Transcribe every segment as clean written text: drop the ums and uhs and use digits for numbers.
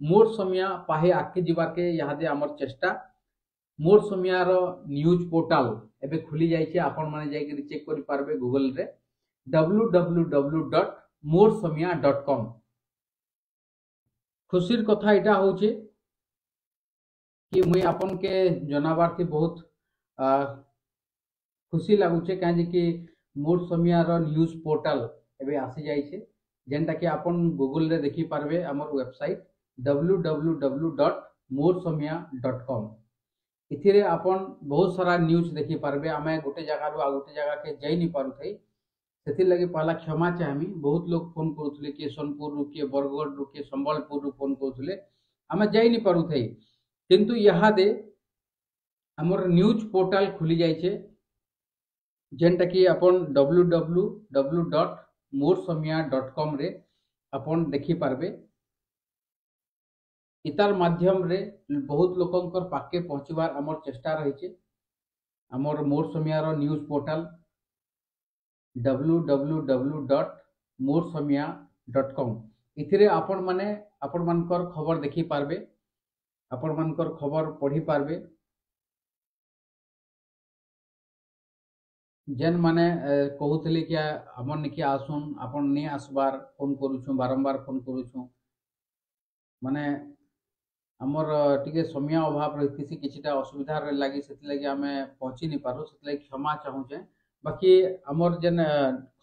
मोर समिया पाहे आके जीवार के यादे आमर चेष्टा। मोर समिया रो न्यूज पोर्टल एबे खुली जाइए, आपण माने जाइए चेक करि पारबे गूगल रे www.morsamiya.com। खुशीर कथा इटा होचे कि मुई आपन के जनाबार थी बहुत खुशी लगुचे कहीं कि मोर समिया रो न्यूज पोर्टल एबे आसी जाइए, जेनटा कि आपन गूगल रे देखि पारबे हमर वेबसाइट www.morsamiya.com। इथिरे आपन बहुत सारा न्यूज देखि पारबे। आमे गोटे जगह रु आ गोटे जगह के जाई नि पारु थई, सेति लगे पहला क्षमा चाहमी। बहुत लोग फोन करुथले कि सोनपुर रु कि बरगढ़ रु कि संबलपुर रु फोन करुथले, आमे जाई नि पारु थई, किंतु यहादे हमर न्यूज पोर्टल खुली जाइए, जेनटा कि अपन www.morsamiya.com रे अपन देखि पारबे। इतार माध्यम रे बहुत लोकंकर पाके पहुंचबार हमर चेष्टा रही। हमर मोर समिया रो न्यूज पोर्टल www.morsamiya.com। इथिरे आपण माने आपण मानकर खबर देखि पारबे, आपण मानकर खबर पढ़ी पारबे। जेन माने कहूले कि हमर निकी आसुन, आपण नहीं आसबार फोन करूछु, बारंबार फोन करूछु, माने हमर टिके समय अभाव रही किछिटा असुविधा लगी, सेति लगी आमे पहुंची नहीं पारू, सेति लगी क्षमा चाहूचे। बाकी हमर जेन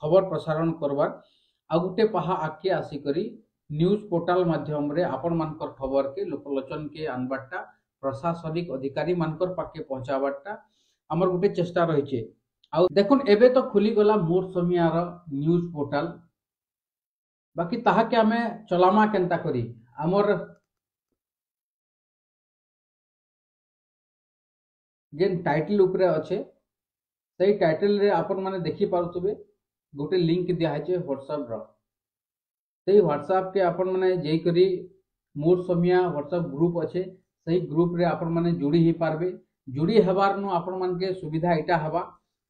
खबर प्रसारण करबार आ गुटे पहा आके आसी करी न्यूज पोर्टल माध्यम रे आपण मानकर खबर के लोकलोचन के आनबाटा, प्रशासनिक अधिकारी मानकर पाके पहुंचाबाटा हमर गुटे चेष्टा रही। आ देखुन एबे तो खुली गला मोर समिया रो न्यूज पोर्टल। बाकी ताहा के आमे चलामा केनता करी, हमर जेन टाइटल उपरे अच्छे सही टाइटल रे आपण माने देखि पारुथबे गोटे लिंक दिया है व्हाट्सएप रो। सही व्हाट्सएप के आपण माने जेई करी मोर समिया व्हाट्सएप ग्रुप अच्छे, सही ग्रुप रे आपण माने जुड़ी ही पारबे। जुड़ी हबार नु आपण मान के सुविधा इटा हवा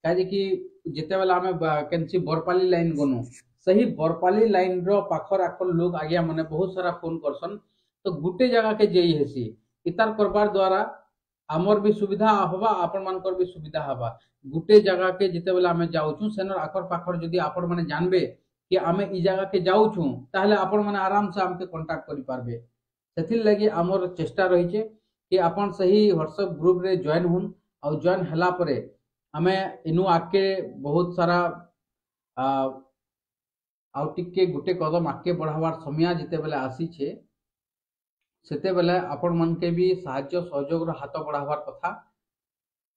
काजे कि जेते बेला आमे केनसी बरपाली लाइन गनु, सही बरपाली लाइन रो पाखर आखर लोग आज्ञा माने बहुत सारा फोन करसन, तो गुटे जगह के जेई हेसी इतार करबार द्वारा आमर भी सुविधा हवा, आपण मानकर भी सुविधा हवा। गुटे जगह के जिते बेला आमे जाउछु सेनर आखर पाखर जदी आपण माने जानबे कि आमे ई जगह के जाउछु, ताहले आपण माने आराम से हमके कांटेक्ट करि पारबे। सेथिल लगी आमर चेष्टा रहिचे कि आपण सही व्हाट्सएप ग्रुप रे जॉइन हुन, और जॉइन हला परे आमे इनु आके बहुत सारा आउटिके गुटे कदम आके बढ़ावार समय जिते बेले आसी छे, सेते बेले आपण मन के भी साहाय्य सहयोग रो हाथ बढ़ावार कथा।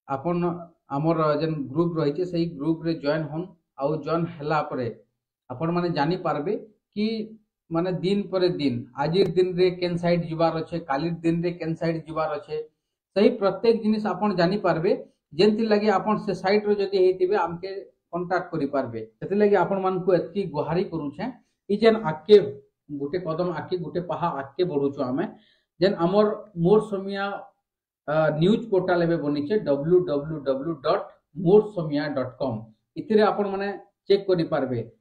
आपण हमर जेन ग्रुप रही सही ग्रुप रे जॉइन होन, आउ जॉइन हला परे आपण माने जानी पारबे कि माने दिन पर दिन आजिर दिन रे केन साइड जिबार अच्छे, कालिर दिन रे केन साइड जिबार अच्छे, सही प्रत्येक जिनिस आपण जानी पारबे। जेंति लगी आपण से साइट रो जदी हेतिबे हमके कांटेक्ट करि पारबे। सेति लगी आपण मान को एतकी गुहारी करू छे ई जेन आके गुटे कदम आके गुटे पहा आके बढ़ुछु आमे, जेन हमर मोर समिया न्यूज पोर्टल एबे बनी छे www.morsamiya.com। इथिरे आपण माने चेक करि पारबे।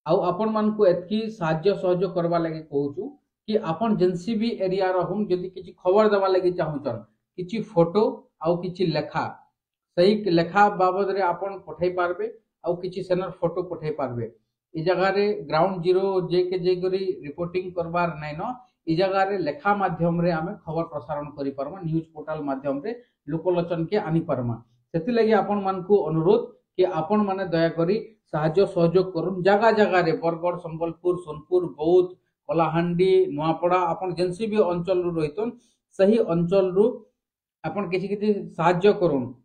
आउ आपण मान को एतकी साहाय्य सहयोग करबा लागि कहूछु कि आपण जेनसी भी एरिया रो हम जदी किछि खबर देबा लागि चाहूछन, किछि फोटो आउ किछि लेखा, सही लेखा बाबद रे आपण पठाई पारबे, आउ किछि सेनर फोटो पठाई पारबे। ई जगह रे ग्राउंड जीरो जे के जे करी रिपोर्टिंग करबार नै न, ई जगह रे लेखा माध्यम रे आमे खबर प्रसारण करि पारमा, न्यूज पोर्टल माध्यम रे लोकलोचन के आनी पारमा। सेति लगी आपण मान को अनुरोध कि आपण माने दया करी साहाय्य सहयोग करूँ। जगह जगह रे बरगढ़, संबलपुर, सोनपुर, बौद्ध, कलाहांडी, नुआपड़ा आपण जेनसी भी अंचल रु रहितन सही अंचल रु आपण किछि किछि साहाय्य करूँ।